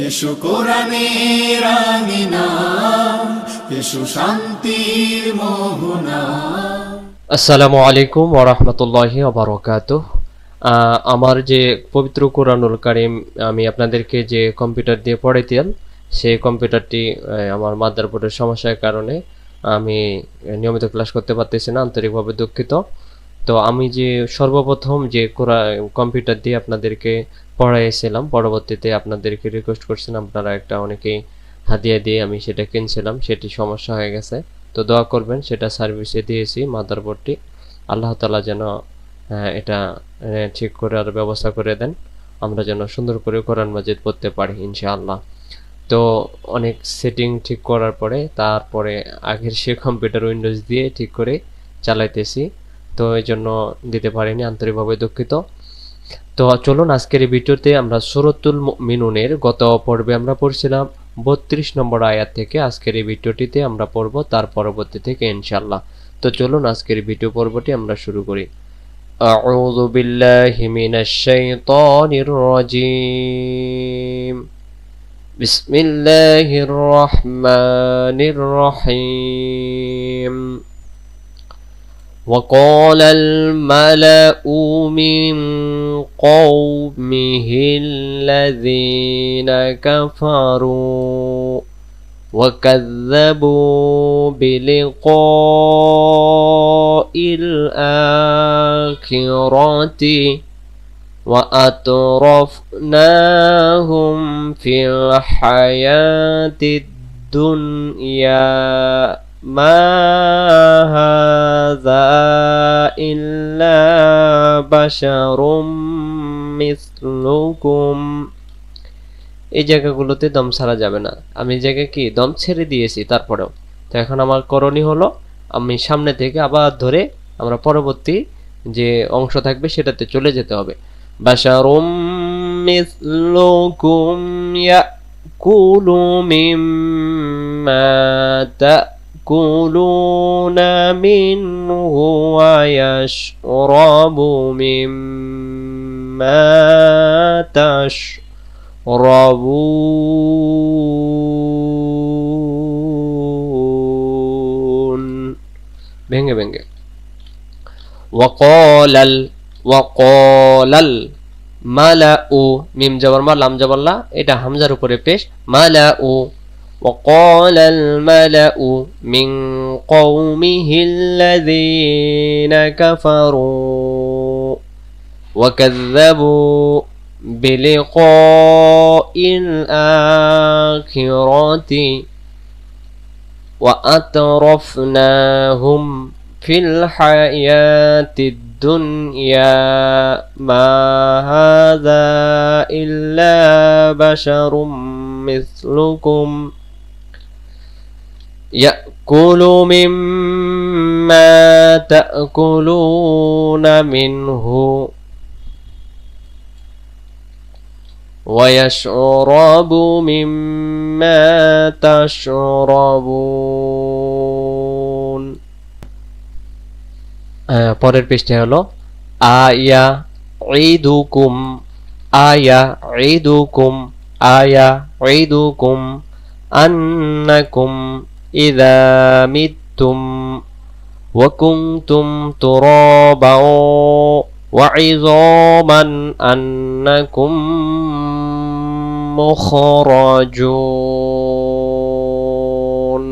এসো কোরআনের আঙিনা, এসো শান্তির মোহনা। আসসালামু আলাইকুম ওয়া রাহমাতুল্লাহি ওয়া বারাকাতুহু। আমার যে পবিত্র কোরআনুল কারীম আমি আপনাদেরকে যে কম্পিউটার দিয়ে পড়াইতাম, সেই কম্পিউটারটি আমার মাদারবোর্ডের সমস্যার কারণে আমি নিয়মিত ক্লাস করতে পারতেছি না, আন্তরিকভাবে দুঃখিত। তো আমি যে সর্বপ্রথম যে কম্পিউটার দিয়ে আপনাদেরকে পড়াইছিলাম, পরবর্তীতে আপনাদেরকে রিকোয়েস্ট করছিলাম, আপনারা একটা অনেকেই হাদিয়া দিয়ে আমি সেটা কিনছিলাম, সেটি সমস্যা হয়ে গেছে। তো দোয়া করবেন, সেটা সার্ভিসে দিয়েছি মাদারবোর্ডটি। আল্লাহ তাআলা যেন এটা ঠিক করার ব্যবস্থা করে দেন, আমরা যেন সুন্দর করে কোরআন মাজিদ পড়তে পারি ইনশাআল্লাহ। তো অনেক সেটিং ঠিক করার পরে তারপরে আগের সে কম্পিউটার উইন্ডোজ দিয়ে ঠিক করে চালাইতেছি, তো এই জন্য দিতে পারিনি, আন্তরিকভাবে দুঃখিত। তো চলুন আজকের এই ভিডিওতে আমরা সূরাতুল মুমিনুনের গত পর্বে আমরা পড়ছিলাম 32 নম্বর আয়াত থেকে আজকের এই ভিডিওটিতে আমরা পড়ব তার পরবর্তী থেকে ইনশাআল্লাহ। তো চলুন আজকের ভিডিও পর্বটি আমরা শুরু করি। আউযু বিল্লাহি মিনাশ শাইতানির রাজীম। বিসমিল্লাহির রহমানির রহিম। وقال الملأ من قومه الذين كفروا وكذبوا بلقاء الآخرة وأترفناهم في الحياة الدنيا ما هذا إلا بشر مثلكم। এই জায়গাগুলোতে দম ছাড়া যাবে না, আমি এই জায়গায় কি দম ছেড়ে দিয়েছি তারপরেও। তো এখন আমার করণীয় হলো আমি সামনে থেকে আবার ধরে আমরা পরবর্তী যে অংশ থাকবে সেটাতে চলে যেতে হবে। বাশারুম মিসলুকুম ইয়াকুলু মিম্মা يأكلون منه ويشرب مما تشربون ভেঙে ভেঙে। وقال الملأ মিম জবর মা লাম জবর লা, এটা হামজার উপরে পেশ। মালাউ وقال الملأ من قومه الذين كفروا وكذبوا بلقاء الآخرة وأترفناهم في الحياة الدنيا ما هذا إلا بشر مثلكم يأكل مما تأكلون منه ويشرب مما تشربون। পরের পৃষ্ঠা হলো আয়া ঈদুকুম, আয়া ঈদুকুম, আয়া ঈদুকুম أنكم إذا متم وكنتم ترابا وعظاما أنكم مخرجون.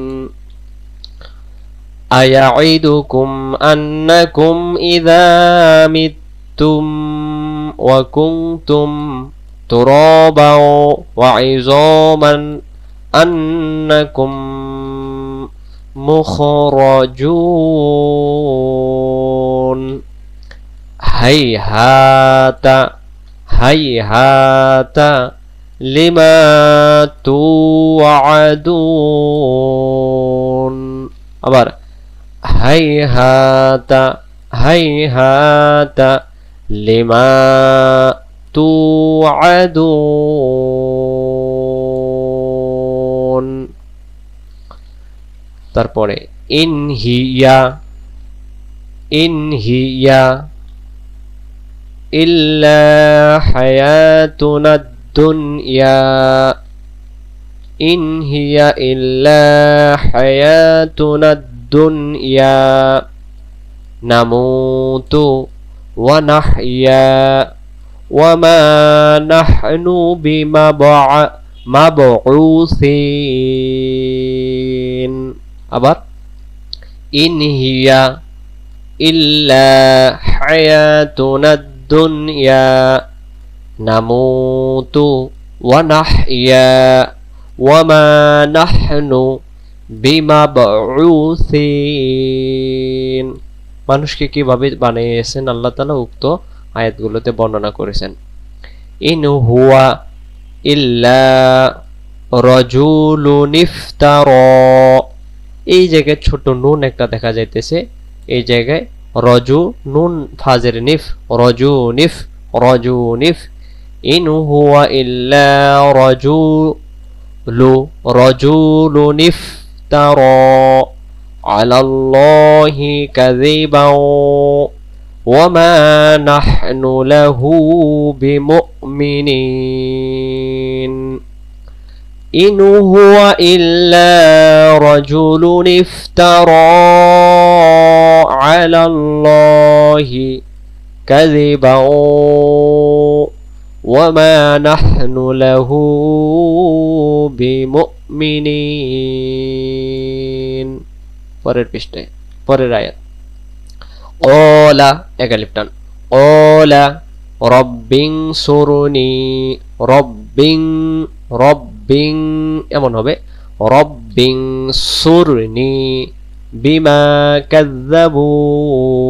أيعدكم أنكم إذا متم وكنتم ترابا وعظاما أنكم مخرجون. هيهات هيهات لما توعدون. আবার هيهات هيهات لما توعدون. তারপরে ইনহিয়া ইনহিয়া ইল্লা হায়াতুনাদ দুনিয়া ইন হিয়া ইল্লা হায়াতুনাদ দুনিয়া নামুতু ওয়া নাহইয়া ওয়া মা নাহনু বিমাবউসিন। আবার ইন হিয়া ইল্লা হায়াতুনাদ দুনিয়া নামুতু ওয়া নাহইয়া ওয়া মা নাহনু বিমাবউসিন। মানুষকে কিভাবে বানিয়েছেন আল্লাহ তাআলা উক্ত আয়াতগুলোতে বর্ণনা করেছেন। ইন হুয়া ইল্লা রাজুলুন ইফতারা, এই জায়গায় ছোট নুন একটা দেখা যাইতেছে, এই জায়গায় রজু নুন ফাজের নিফ, রজুনিফ রজুনিফ। ইন হুয়া ইল্লা রাজুলুন ইফতারা আলাল্লাহি কাযিবান ওয়া মা নাহনু লাহু বিমুমিনিন। ইন হুয়া ইল্লা রাজুলুন ইফতারা আলাল্লাহি কাযিবান ওয়া মা নাহনু লাহু বিমুমিনিন। পরের পৃষ্ঠায় পরের আয়াত। ক্বালা এক আলিফ টান, ক্বালা রব্বিং সুরনি, রব্বিং রব্বিং এমন হবে, রব্বিং সুরনি বিমা কাযযাবুন।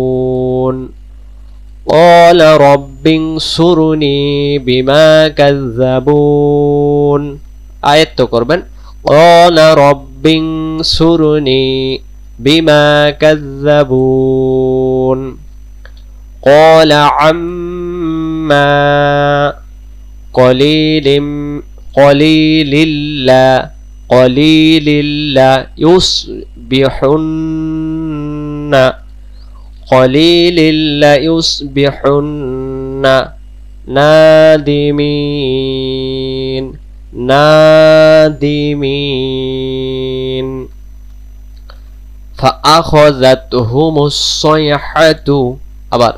ক্বালা রব্বিং সুরনি বিমা কাযযাবুন। আয়াত করবেন ক্বালা রব্বিং সুরনি বিমা কাযযাবুন। ক্বালা আম্মা কলিলিল্লা ইউসবিহুন্না কলিলিল্লা ইউসবিহুন্না নাদিমিন নাদিমিন। ফাআখাযাতহুমুস সাইহাতু, আবার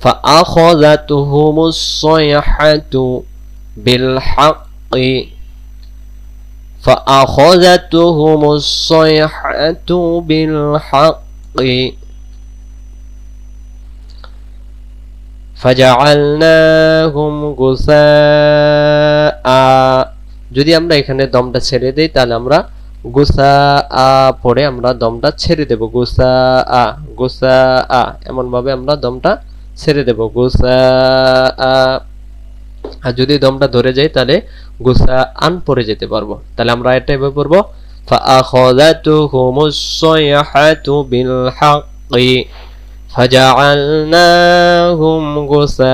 ফাআখাযাতহুমুস সাইহাতু বিল হাক্কি, ফাআখাযাতহুমুস সাইহাতু বিল হাক্কি ফাজআলনাহুম গুসাআ। যদি আমরা এখানে দমটা ছেড়ে দেই তাহলে আমরা গুসাআ পরে আমরা দমটা ছেড়ে দেব, গুসাআ গুসাআ এমন ভাবে আমরা দমটা ছেড়ে দেব, গুসাআ। আর যদি দমটা ধরে যায় তাহলে গুসাআন পরে যেতে পারবো। তাহলে আমরা এটা এভাবে পড়বো, ফাআখাযাতুহুমুস সাইহাতু বিল হাক্কি ফাজআলনাহুম গুসাআ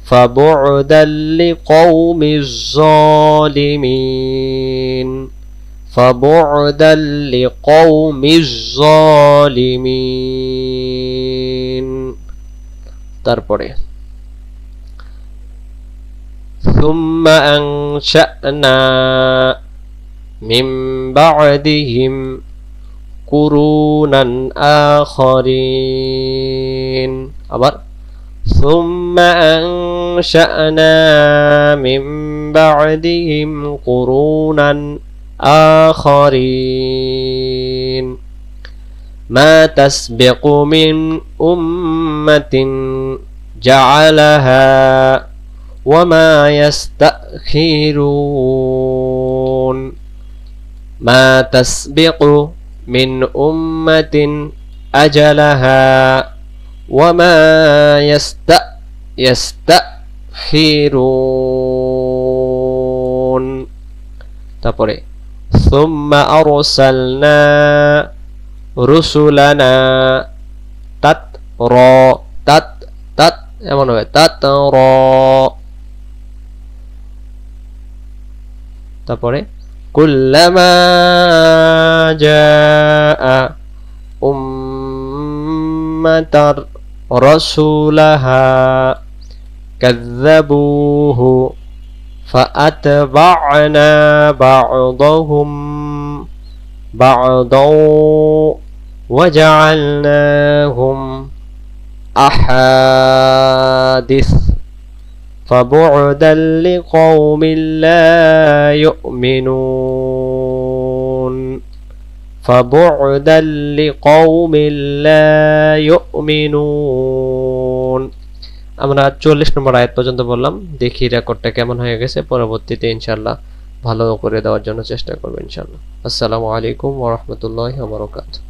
ফাবু'দাল লিকওমিজ যালিমিন, ফাবু'দাল লিকওমিজ যালিমিন। তারপরে সুম্মা আনশা'না মিন বা'দিহিম কুরুনান আখারিন। আবার সুম্মা আনশা'না মিন বা'দিহিম কুরুনান আখারিন মা তাসবিকু মিন উম্মাতিন জাআলাহা ওয়া মা ইস্তাখিরুন। মা তাসবিকু মিন উম্মাতিন আজালাহা ওয়া মা ইস্তাখিরুন। তারপরে সুম্মা আরসালনা রুসুলানা তাতরা, তাত এমন হবে তাতরা। তারপরে কুল্লামা জাআ উম্মাতার রাসূলাহা কাযযাবুহু فأتبعنا بعضهم بعضا وجعلناهم أحاديث فبعدا لقوم لا يؤمنون فبعدا لقوم لا يؤمنون আমরা 40 নম্বর আয়াত পর্যন্ত বললাম। দেখি রেকর্ডটা কেমন হয়ে গেছে, পরবর্তীতে ইনশাআল্লাহ ভালো করে দেওয়ার জন্য চেষ্টা করব ইনশাআল্লাহ। আসসালামু আলাইকুম ওয়া রাহমাতুল্লাহি ওয়া বারাকাতুহু।